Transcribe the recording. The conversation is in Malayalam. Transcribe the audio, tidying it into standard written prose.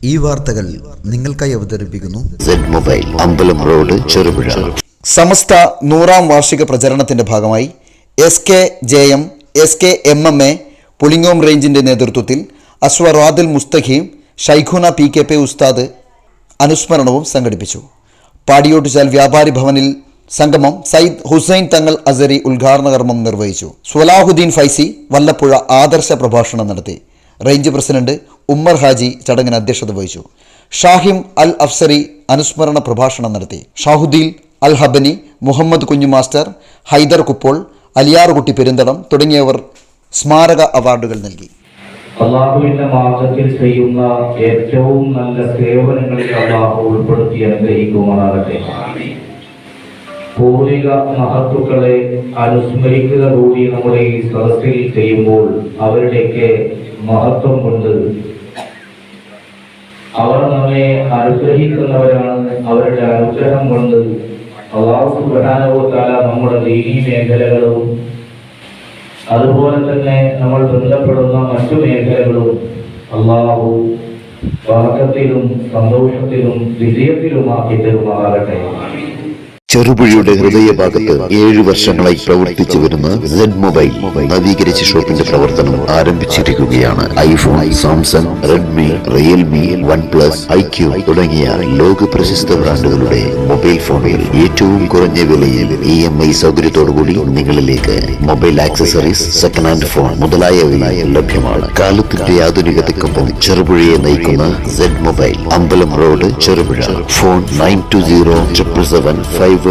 ഈ വാർത്തകൾ നിങ്ങൾക്കായി അവതരിപ്പിക്കുന്നു Z-Mobile, അമ്പലം റോഡ്, ചെറുപുഴ. സമസ്ത 100ാം വാർഷിക പ്രചരണത്തിന്റെ ഭാഗമായി SKJM, SKMMA പുളിങ്ങോം റേഞ്ചിന്റെ നേതൃത്വത്തിൽ അസ്വറാദുൽ മുസ്തഖീം ഷൈഖുന PKP ഉസ്താദ് അനുസ്മരണവും സംഘടിപ്പിച്ചു. പാടിയോട്ടുചാൽ വ്യാപാരി ഭവനിൽ സംഗമം സയ്യിദ് ഹുസൈൻ തങ്ങൾ അസരി ഉദ്ഘാടന കർമ്മം നിർവഹിച്ചു. സ്വലാഹുദ്ദീൻ ഫൈസി വല്ലപ്പുഴ ആദർശ പ്രഭാഷണം നടത്തി. റേഞ്ച് പ്രസിഡന്റ് ഉമ്മർ ഹാജി ചടങ്ങിന് അധ്യക്ഷത വഹിച്ചു. ഷാഹിം അൽ അഫ്സരി അനുസ്മരണ പ്രഭാഷണം നടത്തി. ഷാഹുദ്ദീൻ അൽ ഹബനി, മുഹമ്മദ് കുഞ്ഞു മാസ്റ്റർ, ഹൈദർ കുപ്പോൾ, അലിയാറുകുട്ടി പെരുന്തടം തുടങ്ങിയവർ സ്മാരക അവാർഡുകൾ നൽകി. അള്ളാഹുവിന്റെ മാർഗത്തിൽ ചെയ്യുന്ന ഏറ്റവും നല്ല സേവനങ്ങളിൽ അള്ളാഹു ഉൾപ്പെടുത്തി അനുഗ്രഹിക്കുമാറാകട്ടെ. പൂർവിക മഹത്തുക്കളെ അനുസ്മരിക്കുക കൂടി നമ്മുടെ ഈ സദസ്സിൽ ചെയ്യുമ്പോൾ അവരുടെയൊക്കെ മഹത്വം കൊണ്ട് അവർ നമ്മെ അനുഗ്രഹിക്കുന്നവരാണ്. അവരുടെ അനുഗ്രഹം കൊണ്ട് അല്ലാഹു സുബ്ഹാനഹു വ തആല നമ്മുടെ ദീനീ മേഖലകളും അതുപോലെ തന്നെ നമ്മൾ ബന്ധപ്പെടുന്ന മറ്റു മേഖലകളും അല്ലാഹു ബറക്കത്തിലും സന്തോഷത്തിലും വിജയത്തിലുമാക്കി തരുമാറാകട്ടെ. ചെറുപുഴയുടെ ഹൃദയഭാഗത്ത് 7 വർഷങ്ങളായി പ്രവർത്തിച്ചു വരുന്ന Z-Mobile നവീകരിച്ച ഷോപ്പിന്റെ പ്രവർത്തനം ആരംഭിച്ചിരിക്കുകയാണ്. IPhone, Samsung, Redmi, Realme, OnePlus, IQ തുടങ്ങിയ ലോക പ്രശസ്ത ബ്രാൻഡുകളുടെ മൊബൈൽ ഫോണുകൾ ഏറ്റവും കുറഞ്ഞ വിലയിൽ EMI സൗകര്യത്തോടുകൂടി നിങ്ങളിലേക്ക്. Mobile accessories, second hand phone മുതലായവ ലഭ്യമാണ്. കാലത്തിന്റെ ആധുനികതയ്ക്കൊപ്പം ചെറുപുഴയെ നയിക്കുന്ന Z-Mobile, അമ്പലം റോഡ്, ചെറുപുഴ. ഫോൺ 9207775577.